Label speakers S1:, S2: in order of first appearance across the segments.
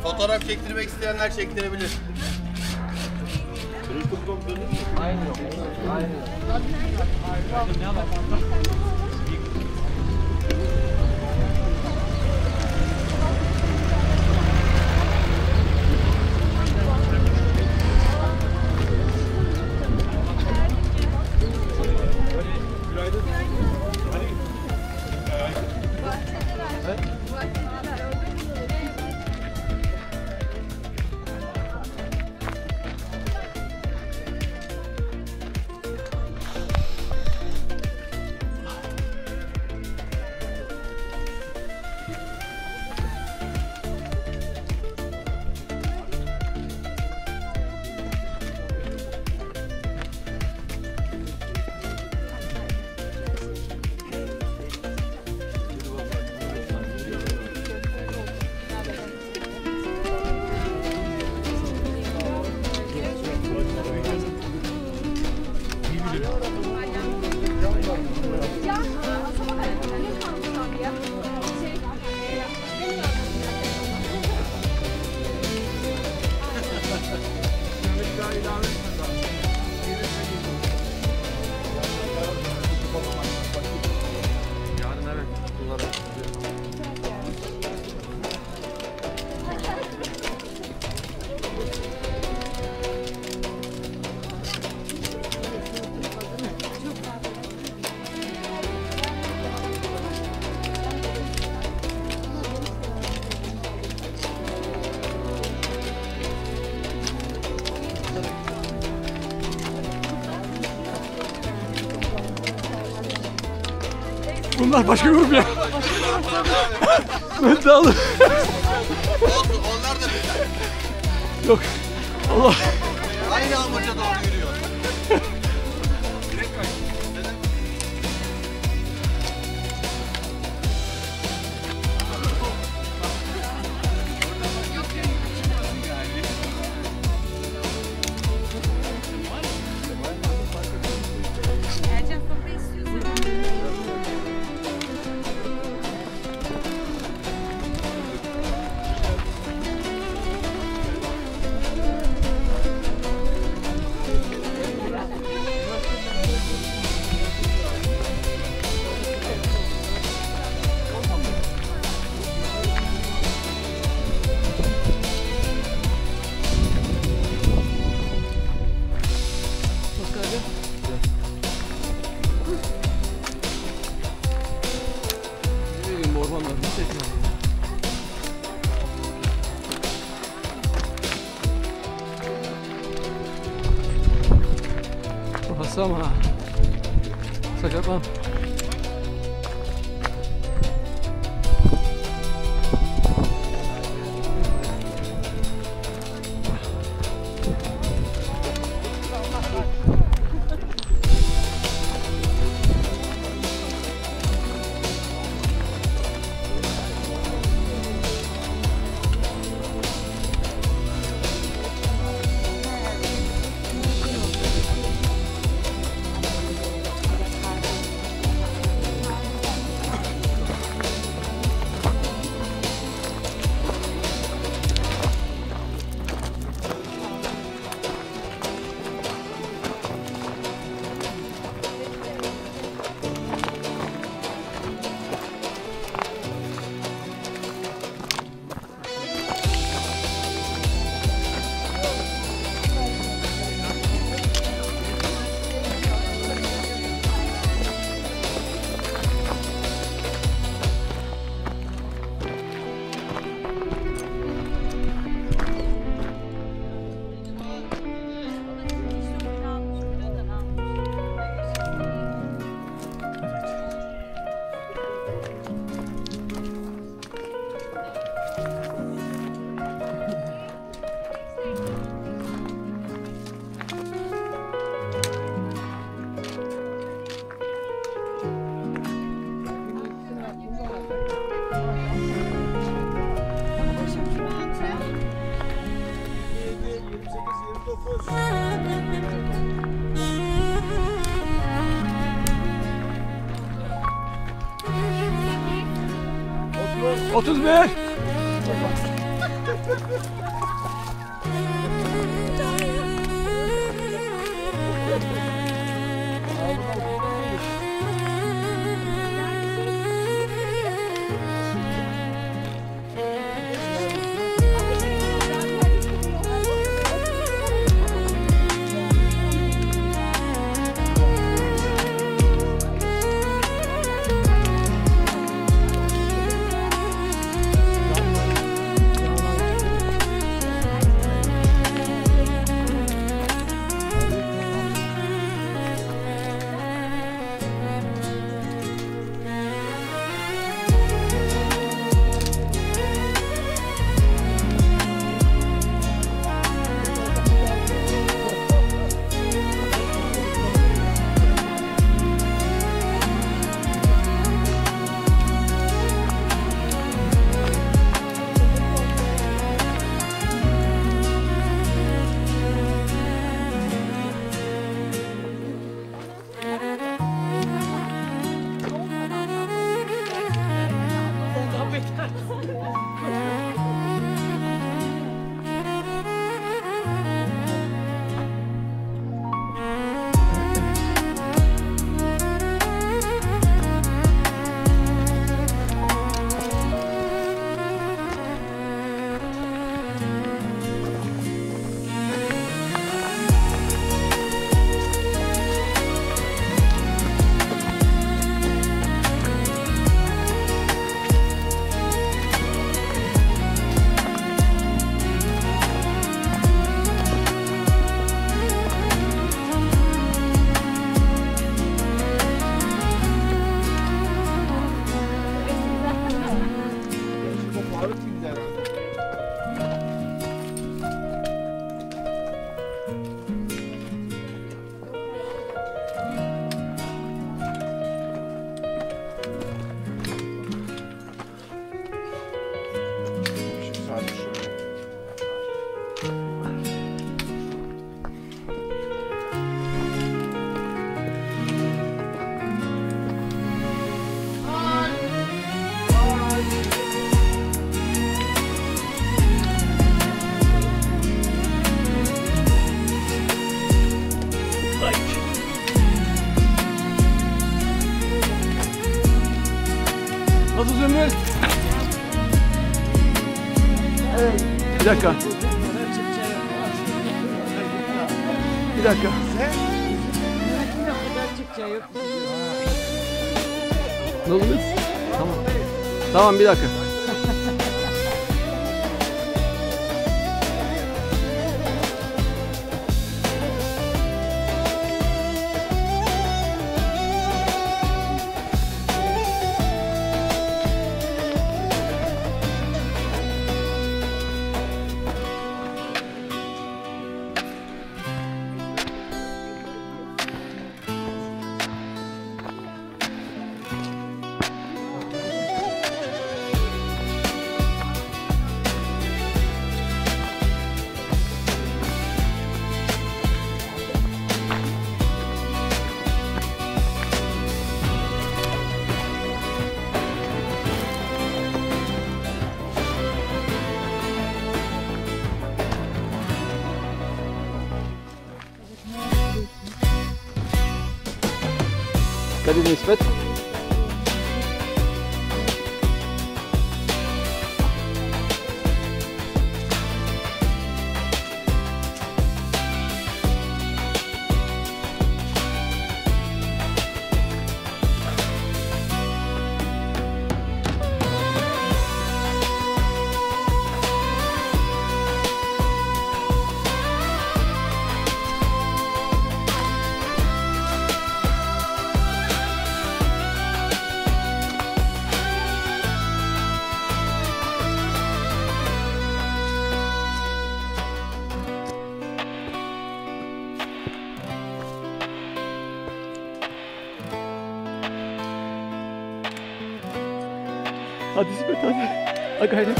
S1: Fotoğraf çektirmek isteyenler çektirebilir. Aynen.
S2: Bunlar başka grup ya. Ben de alırım.
S1: Onlar da bizden.
S2: Yok. Allah.
S1: Aynı amaca doğru yürüyor.
S2: Sama sakit bang. 31. Nasıl Zümrüt? Bir dakika. Bir dakika. Ne oldu? Tamam. Tamam bir dakika. Dikkat edin İsmet. Hadi İsmet hadi. Ha gayret.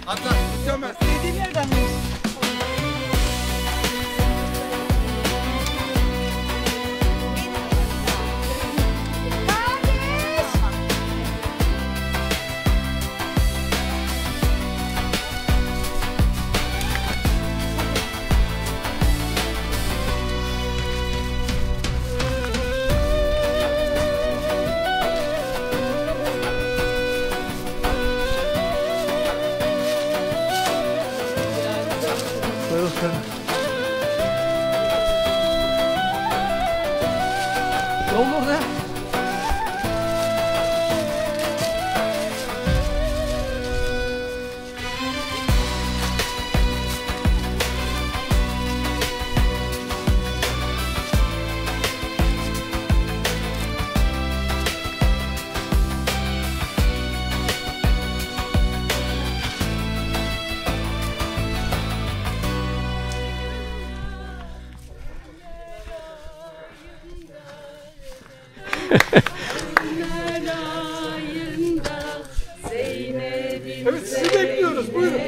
S1: Atla.
S3: Dediğim yerden mi?
S2: Ne oldu orada?
S3: Evet, sizi bekliyoruz. Buyurun.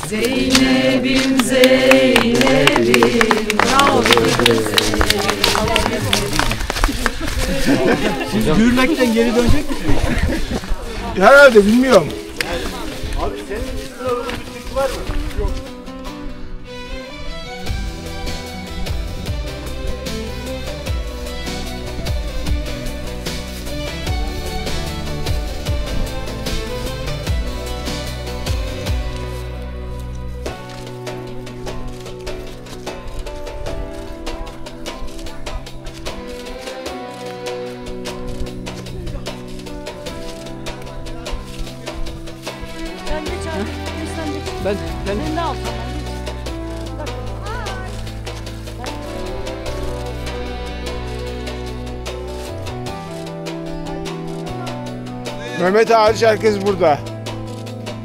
S4: Zeynep'im, Zeynep'im, bravo.
S2: Siz yürümekten geri dönecek misiniz?
S3: Herhalde bilmiyorum.
S1: Abi senin sınavının bir çıktı var mı? Yok.
S4: Sen geç abi, geç sen geç.
S2: Ben
S4: Sen ne al tamam.
S3: Mehmet hariç herkes burada.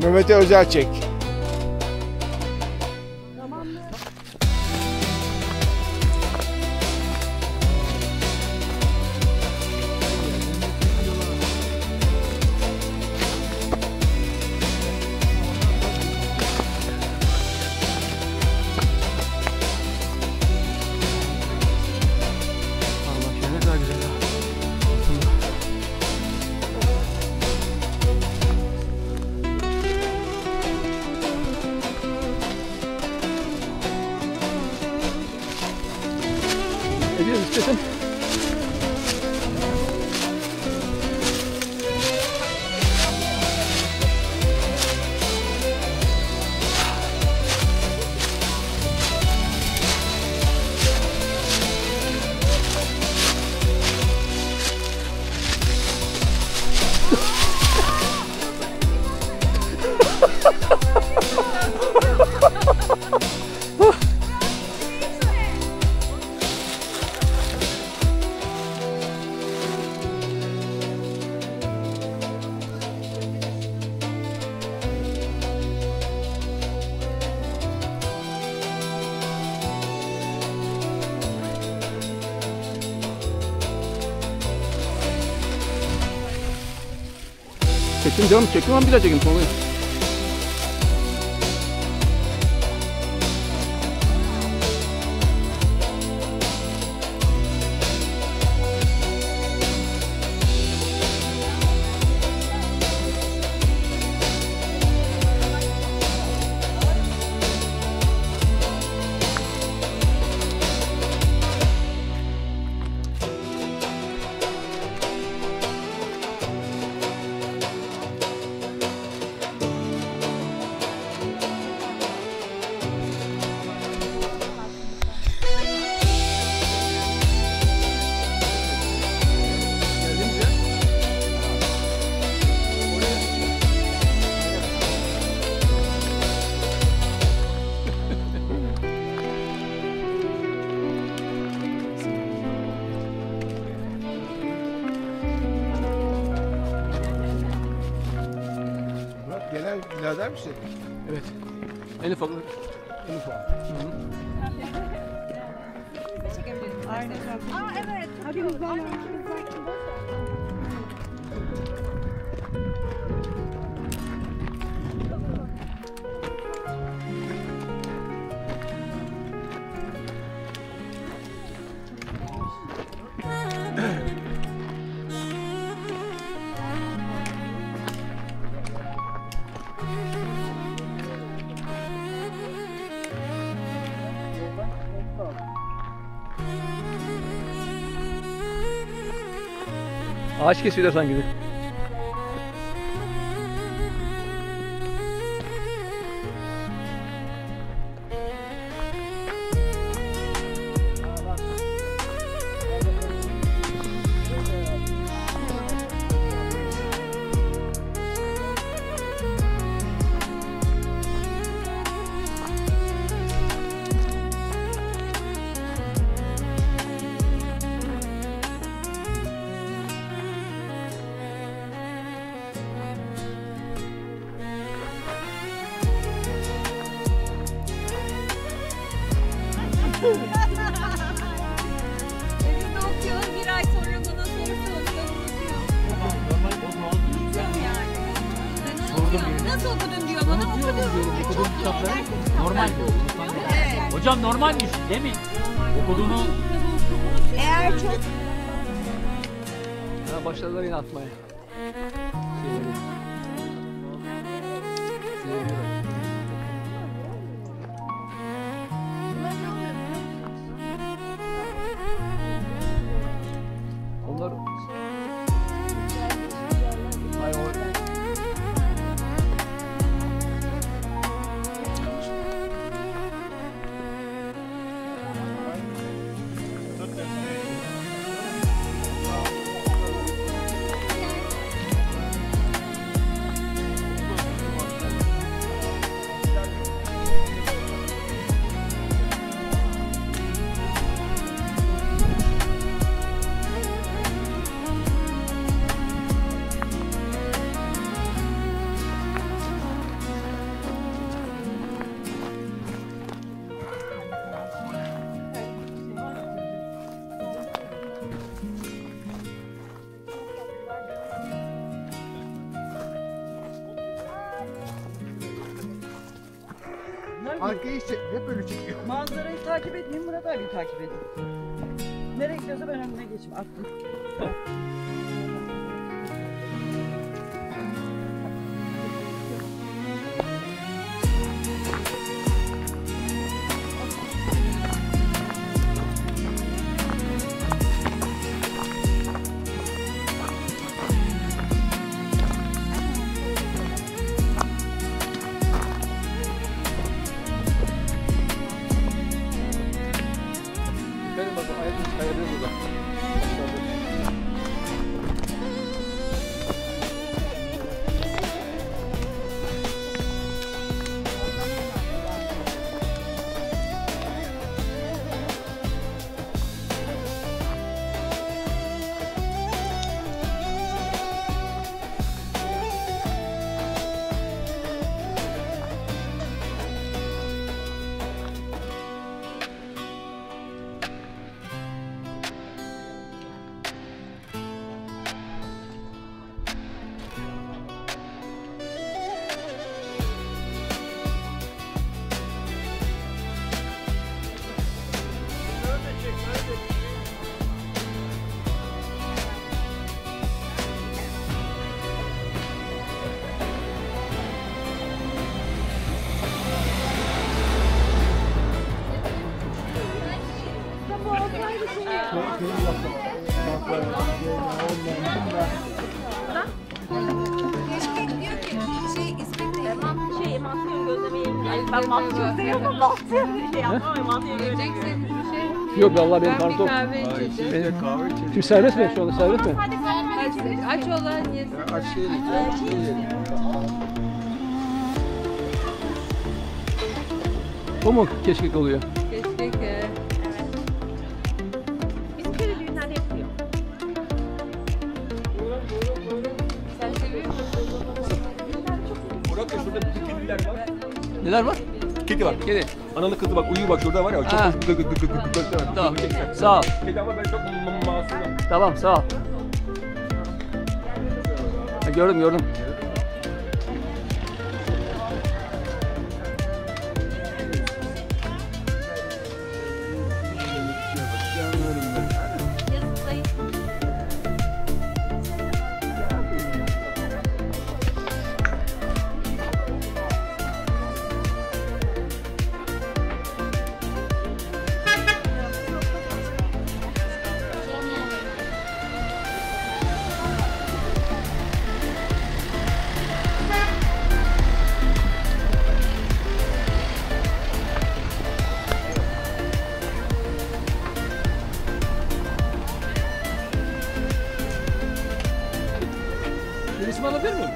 S3: Mehmet'e özel çek.
S2: Allah ya ne kadar güzel ya. Ediyoruz istedim. Çektim canım, çektim ama bir daha çekeyim sonra.
S3: Genel birader misin?
S2: Evet. En ufak. En ufak. Hı hı.
S4: Aynen. Aa evet. Hadi hızlı. Anne ikimiz belki boş ver.
S2: Ağaç kesiyorlar sanki de.
S4: Evinde okuyor, bir ay sonra bana soru soruyor, unutuyor. Unutuyorum yani. Nasıl okudun diyor bana, okudum.
S5: Okuduğum kitapları normal diyor.
S4: Evet.
S5: Hocam normalmiş değil mi? Okuduğunu
S4: Eğer çok
S2: Ha, başladılar yine atmaya. Şeyleri. Seviyorlar. Onlar hayır,
S3: Arkayı hep öyle çekiyor.
S6: Manzarayı takip etmeyin, Murat abi takip edin. Nereye gidiyorsa ben önüne geçeyim, attım.
S2: benim bakın ayakta kayabilir burada. Başladı.
S4: keşke diyor ki İsmet de yapmam. Mantıyorum gözlemeyi. Ben mantıyorum sevmem. Mantıyorum şey yapmam. Mantıyorum gözlemeyi.
S2: Yok vallahi benim karnım tok. Benim Şimdi serbest mi? Şu anda serbest mi?
S4: Aç olan yesin.
S3: Aç değil.
S2: O mu keşkek oluyor?
S4: Bizim köyde düğünlerde yapılıyor. Sen seviyor musun?
S2: Neler var?
S7: Kedi var.
S2: Kedi.
S7: Analı kızı bak uyuyor bak şurada var ya. Çok
S2: Ha. Tamam.
S7: Tamam.
S2: Sağ ol.
S7: Kedi ama ben çok masumum.
S2: Tamam sağ ol. Ha, gördüm.
S4: Yazık dayı.
S2: Bir resim alabilir miyim?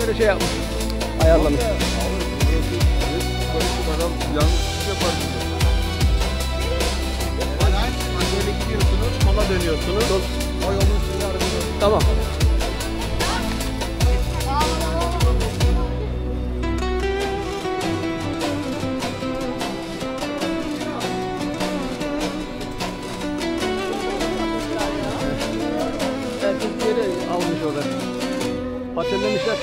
S2: Böyle şey yapmış. Ayarlamış.
S7: Adam yanlış yapar.
S1: Böyle gidiyorsunuz, sola dönüyorsunuz. O yolun üstünde araba.
S2: Tamam. Herkes bir yere almış orada. Patenlemişler.